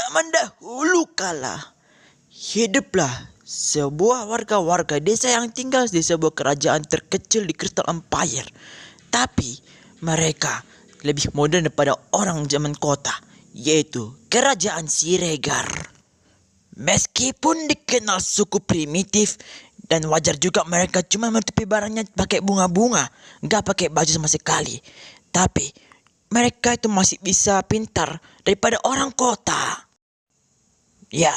zaman dahulu kala, hiduplah sebuah warga desa yang tinggal di sebuah kerajaan terkecil di Crystal Empire. Tapi mereka lebih modern daripada orang zaman kota, yaitu kerajaan Siregar. Meskipun dikenal suku primitif, dan wajar juga mereka cuma menutupi barangnya pakai bunga-bunga, gak pakai baju sama sekali. Tapi mereka itu masih bisa pintar daripada orang kota. Ya,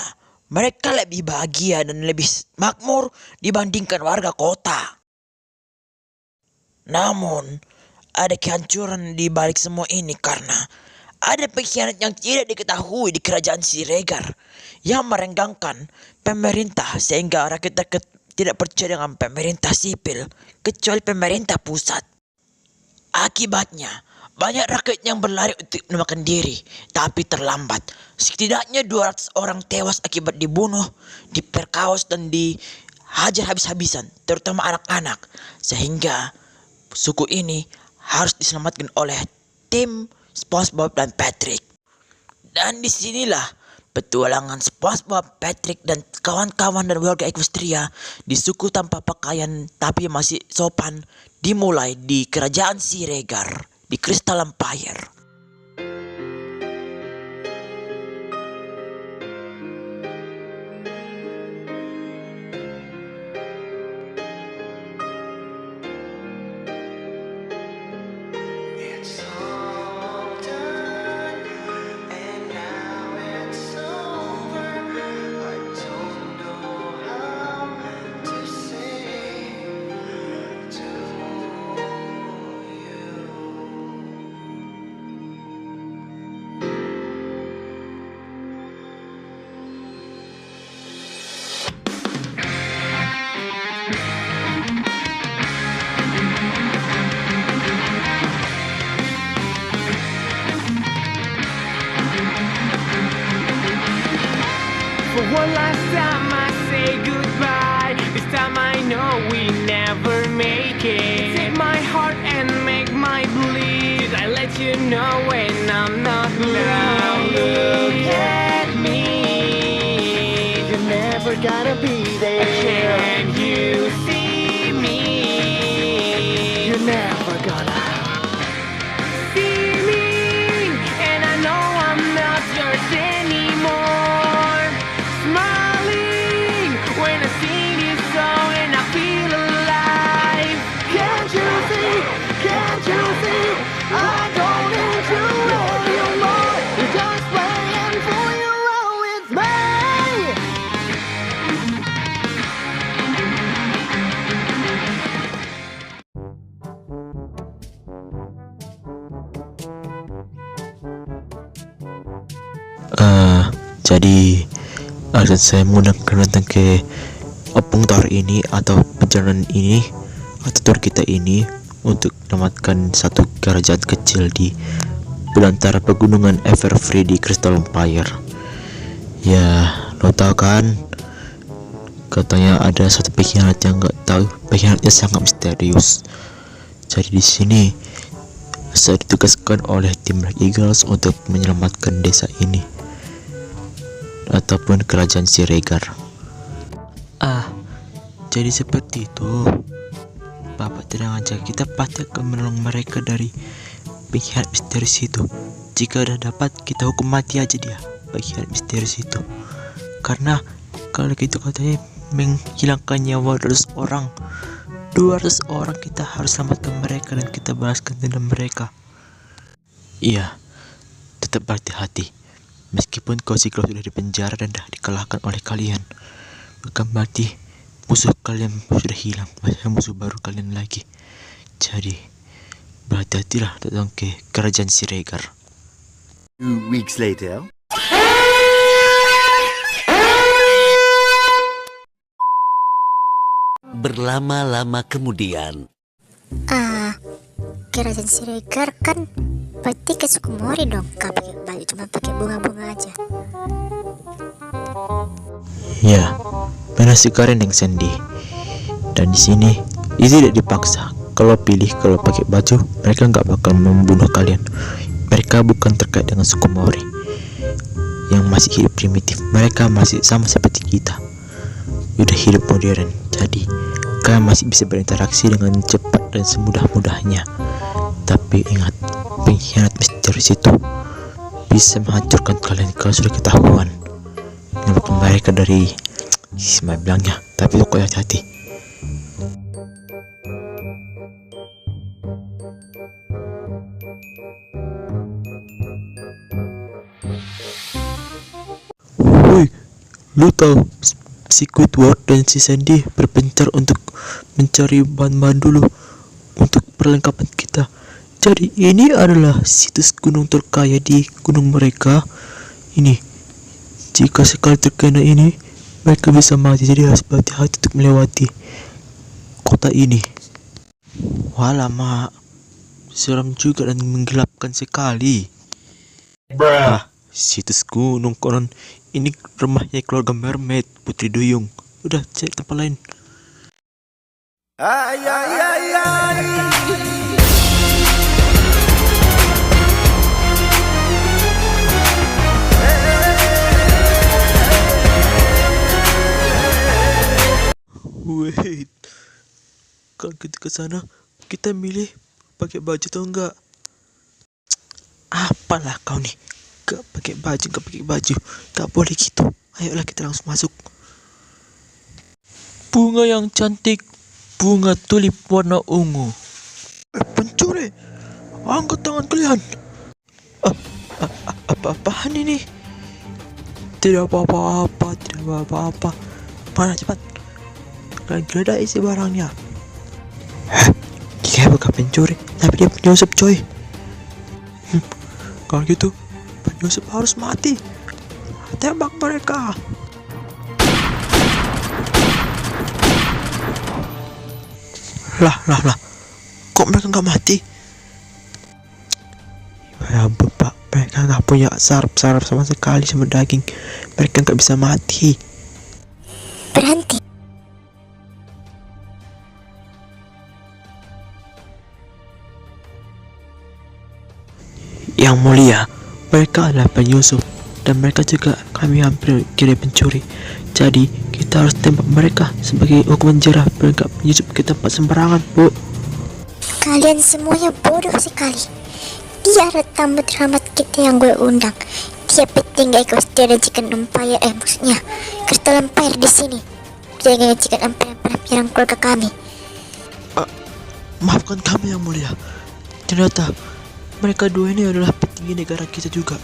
mereka lebih bahagia dan lebih makmur dibandingkan warga kota. Namun, ada kehancuran di balik semua ini karena ada pengkhianat yang tidak diketahui di kerajaan Siregar yang merenggangkan pemerintah sehingga rakyat tidak percaya dengan pemerintah sipil kecuali pemerintah pusat. Akibatnya, banyak rakyat yang berlari untuk menyelamatkan diri, tapi terlambat. Setidaknya 200 orang tewas akibat dibunuh, diperkaos dan dihajar habis-habisan, terutama anak-anak. Sehingga suku ini harus diselamatkan oleh tim SpongeBob dan Patrick. Dan disinilah petualangan SpongeBob, Patrick dan kawan-kawan dan warga Equestria di suku tanpa pakaian tapi masih sopan dimulai di kerajaan Siregar di Crystal Empire. For one last time I say goodbye. This time I know we never make it. Take my heart and make my bleed. I let you know when I'm not now. Look at me. You're never gonna be there. Can you see me? You're never gonna see me. And I know I'm not yours anymore. Smiling when I sing this song and I feel alive. Can't you see? Can't you see? I don't need you anymore. You're just playing for you with me. Jadi alasan saya mengundang datang ke Opung Tower ini atau perjalanan ini atau tour kita ini untuk menyelamatkan satu kerajaan kecil di belantara pegunungan Everfree di Crystal Empire. Ya, lo tau kan? Katanya ada satu pengkhianat yang nggak tahu, pengkhianatnya sangat misterius. Jadi di sini saya ditugaskan oleh tim Black Eagles untuk menyelamatkan desa ini ataupun kerajaan Siregar. Jadi seperti itu. Bapak tenang aja, kita pasti akan menolong mereka dari pengkhianat misterius itu. Jika udah dapat, kita hukum mati aja dia, pengkhianat misterius itu. Karena kalau gitu katanya menghilangkan nyawa 200 orang. 200 orang kita harus selamatkan mereka dan kita balaskan dendam mereka. Iya, tetap berhati-hati. Meskipun kau sudah di penjara dan dah dikalahkan oleh kalian, bukan berarti musuh kalian sudah hilang, masih musuh baru kalian lagi. Jadi berhati-hatilah datang ke kerajaan Siregar. 2 weeks later. Berlama-lama kemudian. Kerajaan Siregar kan berarti ke suku Mori dong. Gak pakai baju, cuma pakai bunga-bunga aja. Ya, benar sekali Neng Sandy. Dan di sini itu tidak dipaksa. Kalau pakai baju, mereka nggak bakal membunuh kalian. Mereka bukan terkait dengan suku Mori. yang masih hidup primitif. Mereka masih sama seperti kita, udah hidup modern. Jadi kalian masih bisa berinteraksi dengan cepat dan semudah-mudahnya. Tapi ingat, pengkhianat misterius itu bisa menghancurkan kalian kalau sudah ketahuan. Menyelamatkan mereka dari Ismail bilangnya, tapi lo kok hati-hati. Woi, lu tahu si Squidward dan si Sandy berpencar untuk mencari bahan-bahan dulu untuk perlengkapan kita. Jadi ini adalah situs gunung terkaya di gunung mereka. Ini, jika sekali terkena ini, mereka bisa mati. Jadi harus berhati-hati untuk melewati kota ini. Walamak, seram juga dan menggelapkan sekali. Situs gunung konon ini rumahnya keluarga mermaid Putri Duyung. Udah cari tempat lain. Wait, kalau kita ke sana, kita milih pakai baju atau enggak? Apalah kau nih, gak pakai baju, gak boleh gitu. Ayolah kita langsung masuk. Bunga yang cantik, bunga tulip warna ungu. Pencuri, angkat tangan kalian. Apa-apaan ini? Tidak apa-apa. Mana cepat? Kalian geledah isi barangnya. Dia bukan pencuri, tapi dia penyusup coy. Kalau gitu, penyusup harus mati. Tembak mereka. Lah, kok mereka nggak mati? Ya ampun pak, mereka nggak punya saraf sama sekali sama daging. Mereka nggak bisa mati. Berhenti. Yang mulia, mereka adalah penyusup dan mereka juga kami hampir kira pencuri. Jadi kita harus tembak mereka sebagai hukuman jerah. Mereka penyusup ke tempat sembarangan, bu. Kalian semuanya bodoh sekali. Dia adalah tamu terhormat kita yang gue undang. Dia petinggi Equestria dan Chicken Empire, maksudnya Crystal Empire di sini. Dia dengan Chicken Empire yang pernah menyerang keluarga kami. Maafkan kami yang mulia. Ternyata mereka dua ini adalah petinggi negara kita juga,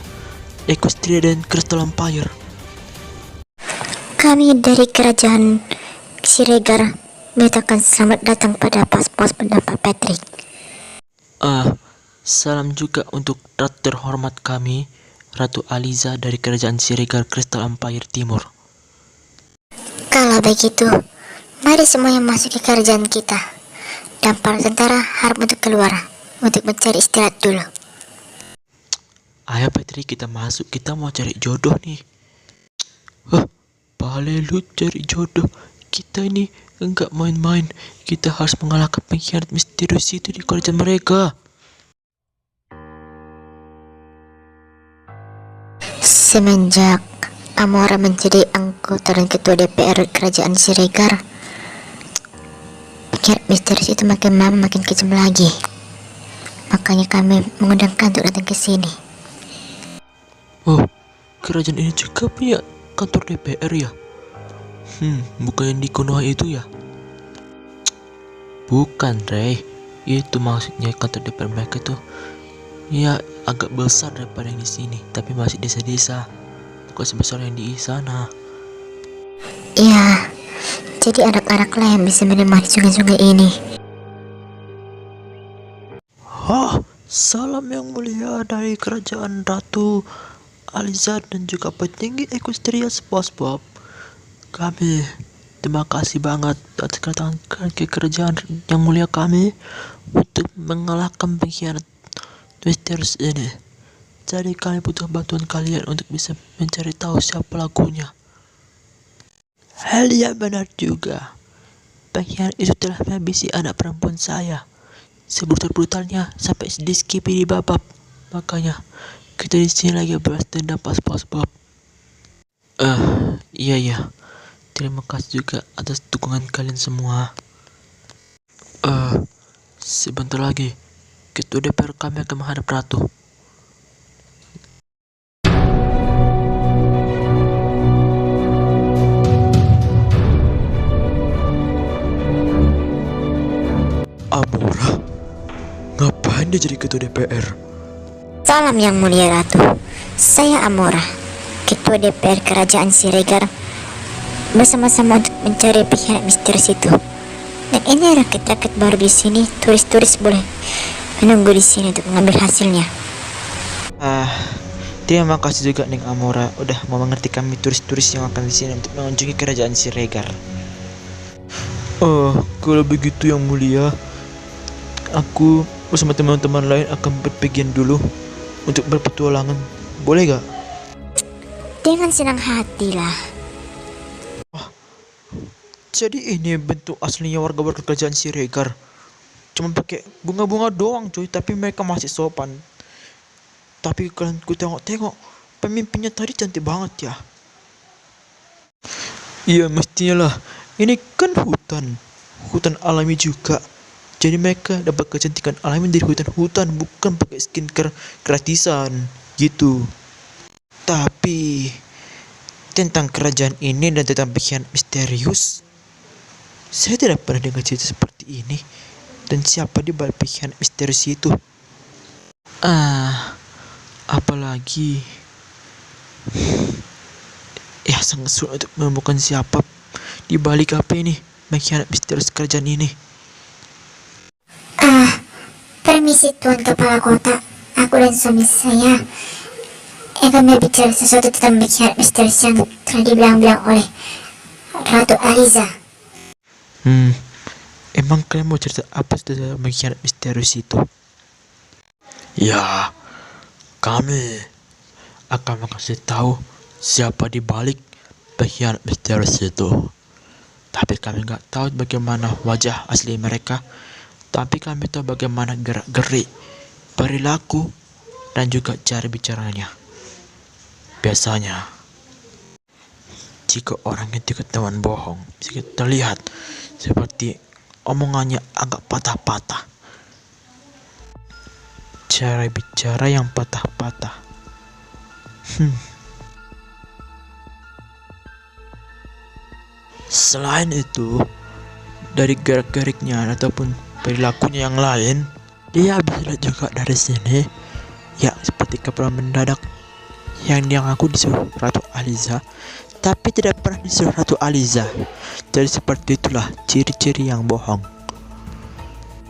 Equestria dan Crystal Empire. Kami dari kerajaan Siregar menyatakan selamat datang pada pos pendapat Patrick. Salam juga untuk ratu terhormat kami, Ratu Aliza dari kerajaan Siregar Crystal Empire Timur. Kalau begitu, mari semuanya masuk ke kerajaan kita. Dan para tentara harap untuk keluar untuk mencari istirahat dulu. Ayo Patrick, kita masuk, kita mau cari jodoh nih. Balik lu cari jodoh. Kita ini enggak main-main. Kita harus mengalahkan pengkhianat misterius itu di kerajaan mereka. Semenjak Amora menjadi anggota dan ketua DPR kerajaan Siregar, pengkhianat misterius itu makin lama makin kejam lagi. Makanya kami mengundangkan untuk datang ke sini. Oh, kerajaan ini juga punya kantor DPR ya? Bukan yang di Konoha itu ya? Bukan, Rey. Itu maksudnya kantor DPR mereka tuh ya agak besar daripada yang di sini, tapi masih desa-desa. Bukan sebesar yang di sana. Iya, jadi anak-anak lah yang bisa menemani sungai-sungai ini. Salam yang mulia dari kerajaan Ratu Aliza dan juga petinggi Equestria SpongeBob. Kami terima kasih banget atas kedatangan ke kerajaan yang mulia kami untuk mengalahkan pengkhianat misterius ini. Jadi kami butuh bantuan kalian untuk bisa mencari tahu siapa pelakunya. Hal yang benar juga. Pengkhianat itu telah menghabisi anak perempuan saya. Sebrutal-brutalnya sampai di babab. Makanya kita di sini lagi balas dendam pas SpongeBob. Iya. Terima kasih juga atas dukungan kalian semua. Sebentar lagi, Ketua DPR kami akan menghadap Ratu. Amora? Ngapain dia jadi Ketua DPR? Salam yang mulia Ratu. Saya Amora, Ketua DPR Kerajaan Siregar, bersama-sama untuk mencari pengkhianat misterius itu. Dan ini rakyat-rakyat baru di sini. Turis-turis boleh menunggu di sini untuk mengambil hasilnya. Terima kasih juga Neng Amora udah mau mengerti kami turis-turis yang akan di sini untuk mengunjungi kerajaan Siregar. Kalau begitu yang mulia, aku bersama teman-teman lain akan berpergian dulu untuk berpetualangan. Boleh gak? Dengan senang hati lah. Jadi ini bentuk aslinya warga-warga kerajaan Siregar. Cuma pakai bunga-bunga doang cuy, tapi mereka masih sopan. Tapi kalian ku tengok-tengok, pemimpinnya tadi cantik banget ya. Iya mestinya lah, ini kan hutan alami juga. Jadi mereka dapat kecantikan alami dari hutan-hutan, bukan pakai skincare gratisan gitu. Tapi tentang kerajaan ini dan tentang pengkhianat misterius, saya tidak pernah dengar cerita seperti ini. Dan siapa di balik pengkhianat misterius itu? Apalagi ya sangat sulit untuk menemukan siapa di balik apa ini pengkhianat misterius kerajaan ini. Permisi Tuan Kepala Kota, aku dan suami saya akan berbicara sesuatu tentang pengkhianat misterius yang telah dibilang-bilang oleh Ratu Aliza. Emang kalian mau cerita apa tentang pengkhianat misterius itu? Ya, kami akan kasih tahu siapa di balik pengkhianat misterius itu. Tapi kami nggak tahu bagaimana wajah asli mereka. Tapi kami tahu bagaimana gerak-gerik, perilaku, dan juga cara bicaranya. Biasanya, jika orang itu ketahuan bohong, bisa terlihat seperti omongannya agak patah-patah. Cara bicara yang patah-patah. Selain itu, dari gerak-geriknya ataupun perilakunya yang lain, dia bisa lihat juga dari sini. Ya, seperti kepala mendadak yang aku disuruh Ratu Aliza, tapi tidak pernah disuruh Ratu Aliza. Jadi seperti itulah ciri-ciri yang bohong.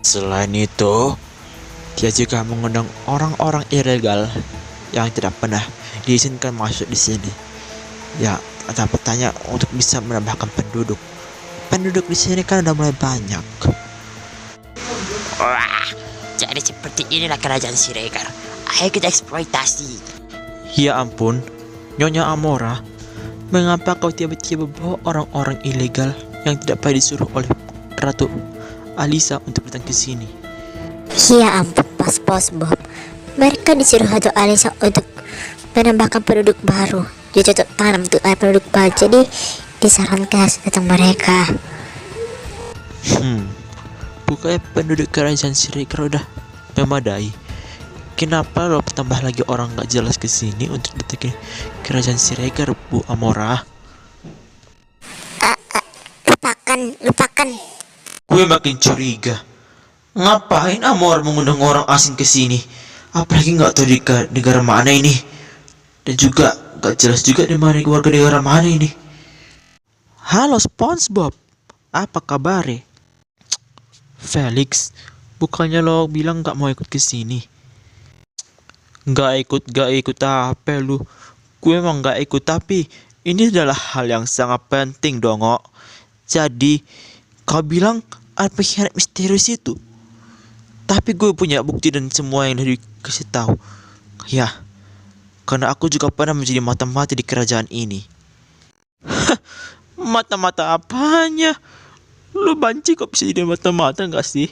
Selain itu, dia juga mengundang orang-orang ilegal yang tidak pernah diizinkan masuk di sini. Ya, ada petanya untuk bisa menambahkan penduduk. Penduduk di sini kan udah mulai banyak. Wah, jadi seperti inilah kerajaan Siregar. Ayo kita eksploitasi. Ya ampun, Nyonya Amora, mengapa kau tiba-tiba bawa orang-orang ilegal yang tidak pernah disuruh oleh Ratu Aliza untuk datang ke sini? Ya ampun, Bos Bob. Mereka disuruh Ratu Aliza untuk menambahkan penduduk baru. Dia cocok tanam untuk penduduk baru, jadi disarankan datang mereka. Bukannya penduduk kerajaan Siregar udah memadai? Kenapa lo tambah lagi orang gak jelas ke sini untuk datang ke kerajaan Siregar, Bu Amora? Lupakan. Gue makin curiga. Ngapain Amora mengundang orang asing ke sini? Apalagi gak tahu di negara mana ini. Dan juga gak jelas juga di mana warga negara mana ini. Halo SpongeBob, apa kabar? Felix, bukannya lo bilang gak mau ikut ke sini? Gak ikut apa lu? Gue emang gak ikut, tapi ini adalah hal yang sangat penting dong. Jadi kau bilang ada pengkhianat misterius itu, tapi gue punya bukti dan semua yang dikasih tahu. Ya, karena aku juga pernah menjadi mata-mata di kerajaan ini. Mata-mata apanya? Lu banci kok bisa jadi mata-mata gak sih?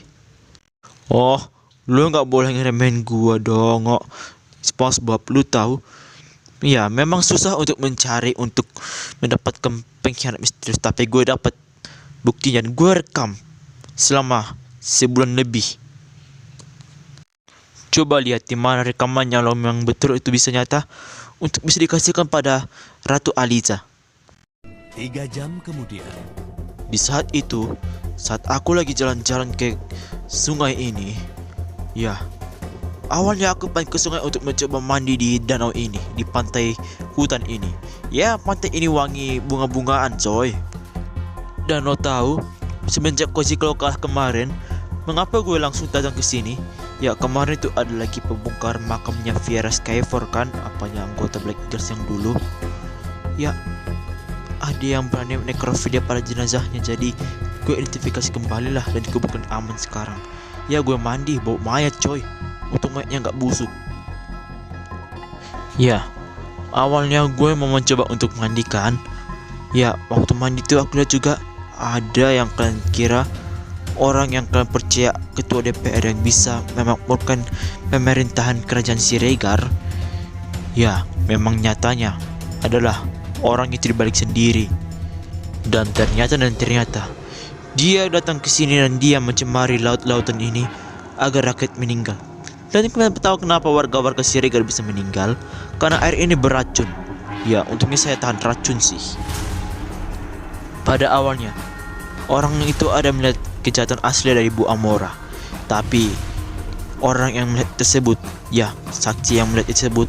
Lu gak boleh ngeremehin gua dong. SpongeBob, lu tahu Ya, memang susah untuk mencari untuk mendapatkan pengkhianat misterius, tapi gue dapat buktinya dan gue rekam selama sebulan lebih. Coba lihat di mana rekamannya, lo memang betul itu bisa nyata untuk bisa dikasihkan pada Ratu Aliza. 3 jam kemudian. Di saat itu, saat aku lagi jalan-jalan ke sungai ini, ya, awalnya aku pengen ke sungai untuk mencoba mandi di danau ini, di pantai hutan ini. Ya, pantai ini wangi bunga-bungaan, coy. Dan lo tahu, semenjak Cozy Claw kalah kemarin, mengapa gue langsung datang ke sini? Ya, kemarin itu ada lagi pembongkar makamnya Viera Skyfor kan, apanya anggota Black Eagles yang dulu. Ya, ada yang berani nekrofilia pada jenazahnya, jadi gue identifikasi kembali lah dan dikuburkan aman sekarang. Ya, gue mandi bawa mayat, coy, untuk mayatnya nggak busuk. Ya, awalnya gue mau mencoba untuk mandikan. Ya, waktu mandi itu aku lihat juga ada yang kalian kira orang yang kalian percaya ketua DPR yang bisa memakmurkan pemerintahan kerajaan Siregar. Ya, memang nyatanya adalah orang itu dibalik sendiri. Dan ternyata dia datang ke sini dan dia mencemari laut-lautan ini agar rakyat meninggal. Dan kalian tahu kenapa warga-warga Siregar bisa meninggal? Karena air ini beracun. Ya, untungnya saya tahan racun sih. Pada awalnya, orang itu ada melihat kejahatan asli dari Bu Amora. Tapi orang yang melihat tersebut, ya, saksi yang melihat tersebut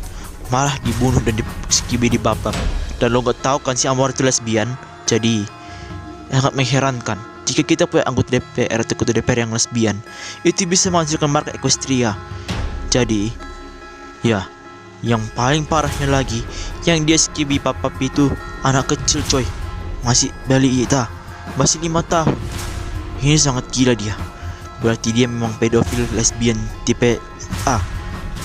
malah dibunuh dan diskibi di babak. Dan lo gak tahu kan si Amora itu lesbian. Jadi sangat mengherankan jika kita punya anggota DPR atau ketua DPR yang lesbian, itu bisa menghasilkan marka Equestria. Jadi ya, yang paling parahnya lagi, yang dia skibi papap itu anak kecil, coy. Masih balita, masih 5 tahun. Ini sangat gila dia. Berarti dia memang pedofil lesbian tipe A.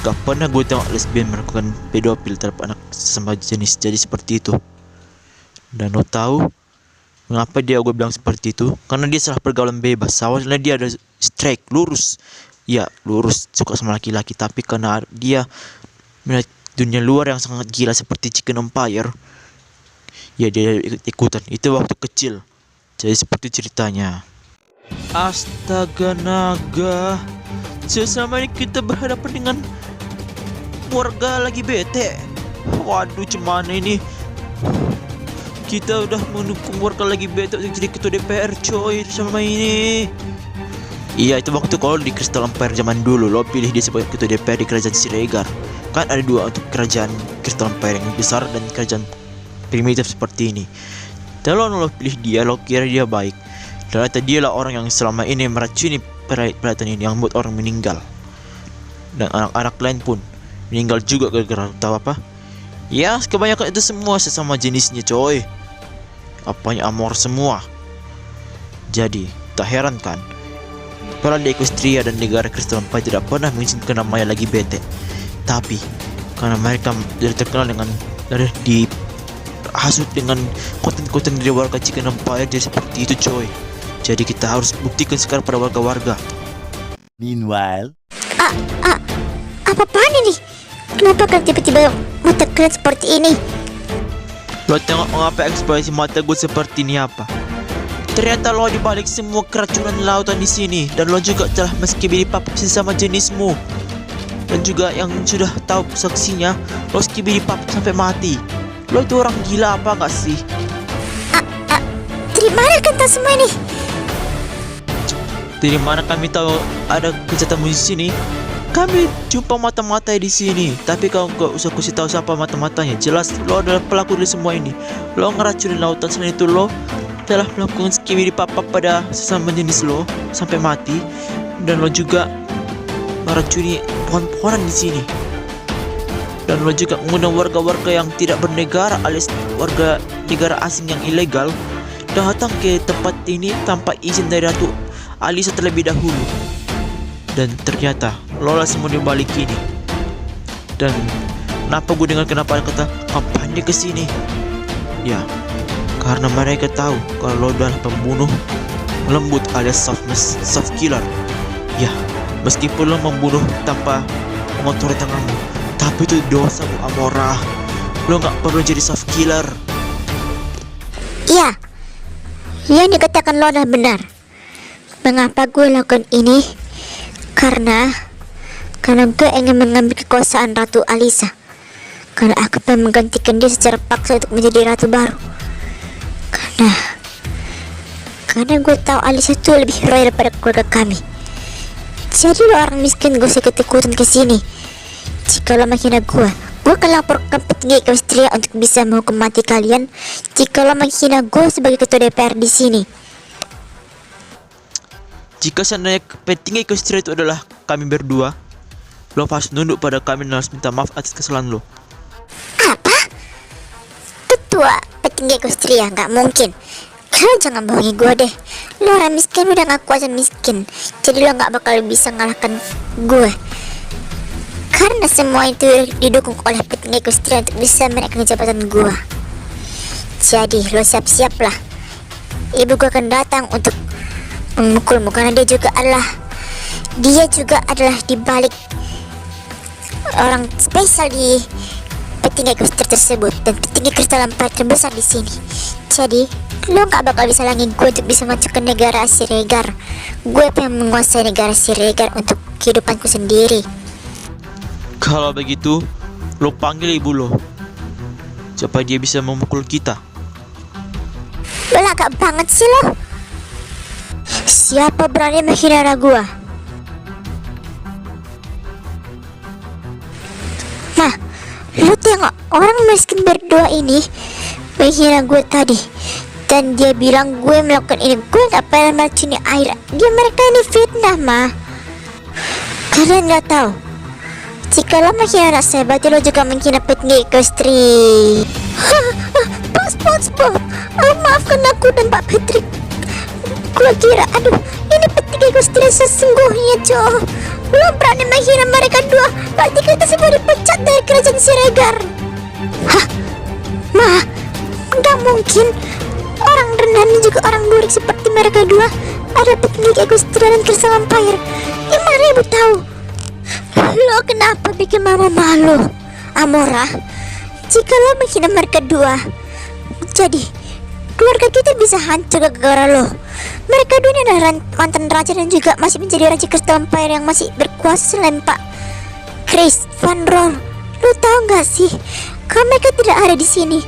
Gak pernah gue tengok lesbian melakukan pedofil terhadap anak sesama jenis. Jadi seperti itu. Dan lo tahu mengapa gue bilang seperti itu? Karena dia salah pergaulan bebas. Awalnya dia ada strike, lurus. Ya, lurus, suka sama laki-laki. Tapi karena dia melihat dunia luar yang sangat gila seperti Chicken Empire, ya dia ikutan. Itu waktu kecil. Jadi seperti ceritanya. Astaga naga, selama ini kita berhadapan dengan warga lagi bete. Waduh, cemana ini? Kita udah mendukung warga lagi bete untuk jadi ketua DPR, coy, selama ini. Iya, itu waktu kalau di Crystal Empire zaman dulu, lo pilih dia sebagai ketua DPR di kerajaan Siregar. Kan ada 2 untuk kerajaan Crystal Empire, yang besar dan kerajaan primitif seperti ini. Dan lo pilih dia, lo kira dia baik. Ternyata dialah orang yang selama ini meracuni peralatan ini, yang membuat orang meninggal. Dan anak-anak lain pun meninggal juga gara-gara tahu apa? Ya, kebanyakan itu semua sesama jenisnya, coy. Apanya Amor semua. Jadi, tak heran kan para di Equestria dan negara Crystal Empire tidak pernah mengizinkan namanya lagi bete. Tapi karena mereka tidak terkenal dengan dihasut dengan konten-konten dari warga Chicken Empire, jadi seperti itu, coy. Jadi kita harus buktikan sekarang pada warga-warga. Meanwhile, Apa-apaan ini? Kenapa kan tiba-tiba mata kalian seperti ini? Lo tengok mengapa ekspresi mata gue seperti ini apa? Ternyata lo dibalik semua keracunan lautan di sini, dan lo juga telah meskibi dipapap sesama jenismu. Dan juga yang sudah tahu saksinya, lo skibi dipapap sampai mati. Lo itu orang gila apa nggak sih? Dari mana kalian semua ini? Dari mana kami tahu ada kejahatanmu di sini? Kami jumpa mata-mata di sini, tapi kau gak usah kasih tahu siapa mata-matanya. Jelas lo adalah pelaku dari semua ini. Lo ngeracunin lautan, selain itu lo telah melakukan skibi di papap pada sesama jenis lo sampai mati, dan lo juga meracuni pohon-pohonan di sini. Dan lo juga mengundang warga-warga yang tidak bernegara alias warga negara asing yang ilegal datang ke tempat ini tanpa izin dari Ratu Aliza terlebih dahulu. Dan ternyata Lola semua dibalik ini. Dan kenapa gue dengar kenapa ada kata ngapain dia kesini? Ya, karena mereka tahu kalau lo adalah pembunuh lembut alias soft killer. Ya, meskipun lo membunuh tanpa mengotori tanganmu, tapi itu dosa, Bu Amora. Lo nggak perlu jadi soft killer. Iya, yang dikatakan lo adalah benar. Mengapa gue lakukan ini? Karena gue ingin mengambil kekuasaan Ratu Alisa. Karena aku pengen menggantikan dia secara paksa untuk menjadi ratu baru. Karena gue tahu Alisa itu lebih royal daripada keluarga kami. Jadi lo orang miskin gak usah ikut-ikutan kesini. Jika lo menghina gue akan laporkan petinggi Equestria untuk bisa menghukum mati kalian. Jika lo menghina gue sebagai ketua DPR di sini. Jika seandainya petinggi Equestria itu adalah kami berdua, lo harus nunduk pada kami dan harus minta maaf atas kesalahan lo. Apa? Ketua petinggi Equestria? Gak mungkin. Kalian jangan bohongi gue deh. Lo orang miskin udah ngaku aja miskin. Jadi lo gak bakal bisa ngalahkan gue. Karena semua itu didukung oleh petinggi Equestria untuk bisa menaikkan jabatan gue. Jadi lo siap-siaplah. Ibu gue akan datang untuk memukulmu karena dia juga adalah di balik orang spesial di petinggi Equestria tersebut dan petinggi Crystal Empire terbesar di sini. Jadi lo gak bakal bisa lagi gue untuk bisa masuk ke negara Siregar. Gue pengen menguasai negara Siregar untuk kehidupanku sendiri. Kalau begitu, lo panggil ibu lo supaya dia bisa memukul kita. Belagak banget sih lo. Siapa berani menghina gua? Nah, lo tengok orang miskin berdua ini menghina gue tadi. Dan dia bilang gue melakukan ini. Gue gak pernah meracuni air. Mereka ini fitnah, mah. Kalian gak tahu, jika lo menghina anak saya, berarti lo juga menghina petinggi Equestria. Bos, maafkan aku dan Pak Patrick. Gue kira, ini petinggi Equestria sesungguhnya, Jo. Lo berani menghina mereka dua, berarti kita semua dipecat dari kerajaan Siregar. Hah? Ma, gak mungkin. Orang rendah dan juga orang burik seperti mereka dua ada petinggi Equestria dan Crystal Empire. Gimana ibu tahu? Lo kenapa bikin mama malu, Amora? Jika lo menghina mereka dua, jadi keluarga kita bisa hancur gara-gara lo. Mereka dua ini adalah mantan raja dan juga masih menjadi raja Crystal Empire yang masih berkuasa selain Pak Chris Van Roll. Lo tahu gak sih, kalau mereka tidak ada di sini,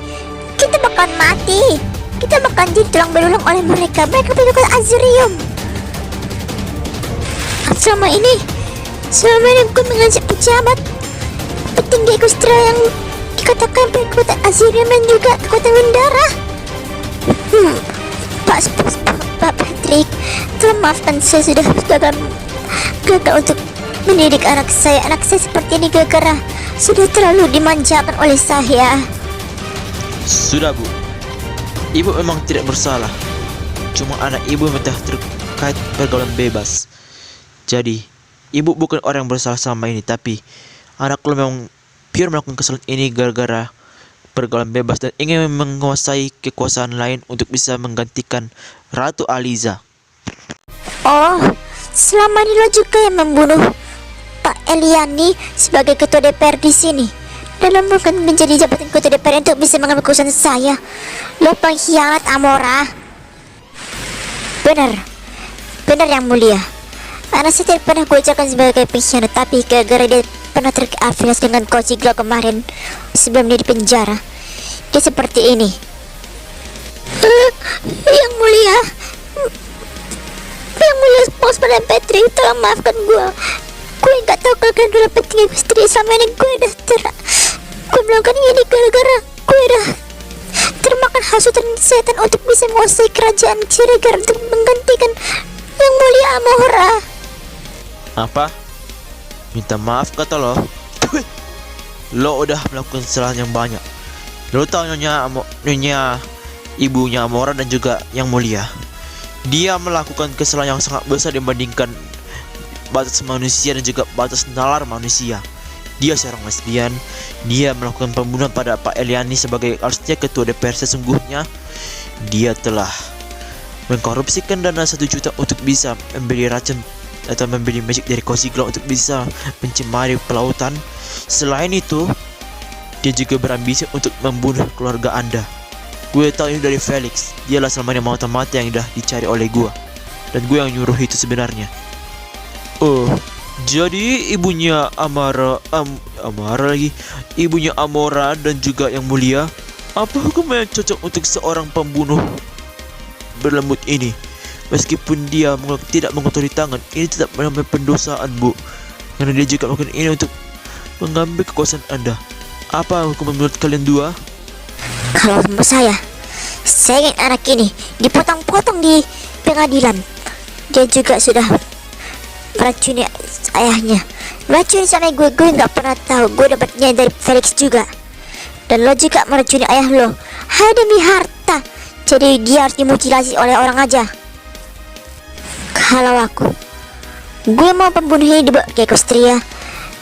kita bakal mati. Kita bakal jadi tulang belulang oleh mereka. Mereka punya kekuatan Azurium. Selama ini gue mengajak pejabat petinggi Equestria yang dikatakan punya kekuatan Azurium dan juga kekuatan Windara. Pak Patrick, tolong maafkan saya sudah gagal untuk mendidik anak saya. Anak saya seperti ini gara-gara sudah terlalu dimanjakan oleh saya. Sudah, Bu. Ibu memang tidak bersalah. Cuma anak ibu yang telah terkait pergaulan bebas. Jadi, ibu bukan orang yang bersalah sama ini, tapi anak lo memang pure melakukan kesalahan ini gara-gara pergaulan bebas dan ingin menguasai kekuasaan lain untuk bisa menggantikan Ratu Aliza. Oh, selama ini lo juga yang membunuh Pak Eliani sebagai ketua DPR di sini. Dalam bukan menjadi jabatan ketua DPR untuk bisa mengambil keputusan saya. Lo pengkhianat, Amora. Benar yang mulia. Anak saya tidak pernah gue ucapkan sebagai pengkhianat, tapi gara-gara dia pernah terafiliasi dengan Kochiglo kemarin sebelum dia di penjara, dia seperti ini. Yang mulia, Bos pada Patrick, tolong maafkan gue. Gue nggak tahu kalau kalian dulu petinggi Equestria. Selama ini gue melakukan ini gara-gara gue udah termakan hasutan setan untuk bisa menguasai kerajaan Siregar untuk menggantikan yang mulia Amora. Apa? Minta maaf kata lo? Lo udah melakukan kesalahan yang banyak. Lo tahu nyonya ibunya Amora dan juga yang mulia. Dia melakukan kesalahan yang sangat besar dibandingkan batas manusia dan juga batas nalar manusia. Dia seorang lesbian. Dia melakukan pembunuhan pada Pak Eliani sebagai harusnya ketua DPR sesungguhnya. Dia telah mengkorupsikan dana 1 juta untuk bisa membeli racun atau membeli magic dari Kochiglo untuk bisa mencemari pelautan. Selain itu, Dia juga berambisi untuk membunuh keluarga Anda. Gue tahu ini dari Felix. Dialah selamanya mata-mata yang dah dicari oleh gue. Dan gue yang nyuruh itu sebenarnya. Oh, jadi ibunya Amara lagi. Ibunya Amora dan juga yang mulia. Apa hukum yang cocok untuk seorang pembunuh berlembut ini? Meskipun dia tidak mengotori tangan, ini tetap menambah pendosaan, Bu. Karena dia juga melakukan ini untuk mengambil kekuasaan Anda. Apa hukum menurut kalian dua? Kalau menurut saya ingin anak ini dipotong-potong di pengadilan. Dia juga sudah meracuni ayahnya. Meracuni sampai gue nggak pernah tahu. Gue dapatnya dari Felix juga. Dan lo juga meracuni ayah lo hanya demi harta. Jadi dia harus dimutilasi oleh orang aja. Kalau gue mau pembunuh ini dibawa ke Ekostria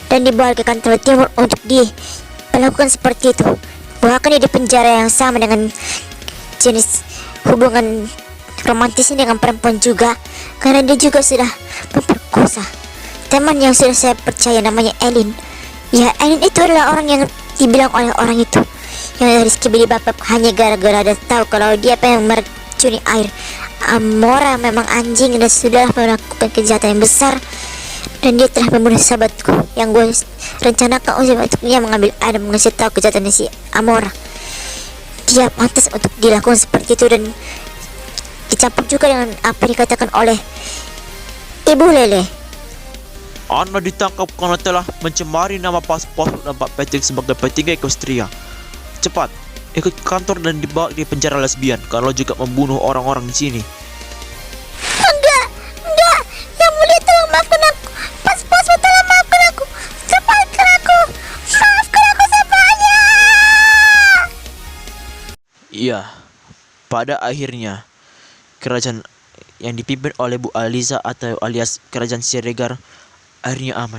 dan dibawa ke kantor timur untuk dilakukan seperti itu. Bahkan dia di penjara yang sama dengan jenis hubungan romantis ini dengan perempuan juga, karena dia juga sudah memperkosa teman yang sudah saya percaya namanya Elin. Ya, Elin itu adalah orang yang dibilang oleh orang itu yang Rizky beli bapak hanya gara-gara dia tahu kalau dia pengen meracuni air. Amora memang anjing dan sudah melakukan kejahatan yang besar, dan dia telah membunuh sahabatku yang gue rencanakan untuknya mengambil air dan mengasih tahu kejahatan si Amora. Dia pantas untuk dilakukan seperti itu dan dicampur juga dengan apa yang dikatakan oleh Ibu Lele. Anda ditangkap karena telah mencemari nama paspor dan Pak Patrick sebagai petinggi Ekostria. Cepat, ikut ke kantor dan dibawa di penjara lesbian kalau juga membunuh orang-orang di sini. Enggak, yang mulia tolong maafkan aku. Paspor tolong maafkan aku. Lepaskan aku. Maafkan aku semuanya. Iya, pada akhirnya kerajaan yang dipimpin oleh Bu Aliza atau alias kerajaan Siregar akhirnya aman.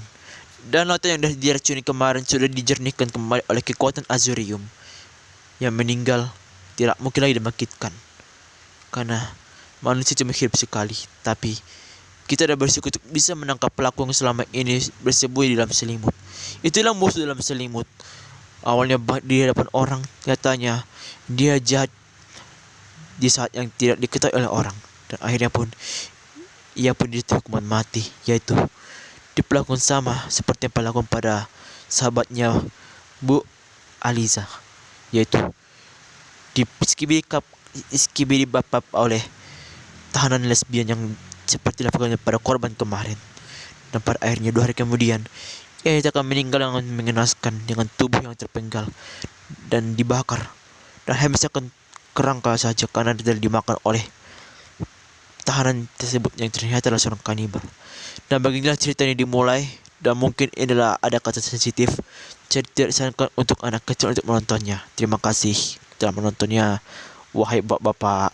Dan lautan yang sudah diracuni kemarin sudah dijernihkan kembali oleh kekuatan Azurium. Yang meninggal tidak mungkin lagi dibangkitkan, karena manusia cuma hidup sekali. Tapi kita sudah bersyukur untuk bisa menangkap pelaku yang selama ini bersembunyi di dalam selimut. Itulah musuh dalam selimut. Awalnya di hadapan orang, katanya dia jahat di saat yang tidak diketahui oleh orang, dan akhirnya pun ia pun dituntut hukuman mati, yaitu diperlakukan sama seperti yang dilakukan pada sahabatnya Bu Aliza, yaitu diskibidi bapap oleh tahanan lesbian yang seperti dilakukan pada korban kemarin. Dan pada akhirnya 2 hari kemudian ia akan meninggal dengan mengenaskan, dengan tubuh yang terpenggal dan dibakar dan hamiskan kerangka saja karena tidak dimakan oleh tahanan tersebut yang ternyata adalah seorang kanibal. Dan beginilah cerita ini dimulai, dan mungkin inilah ada kata sensitif, jadi tidak disarankan untuk anak kecil untuk menontonnya. Terima kasih telah menontonnya, wahai bapak-bapak.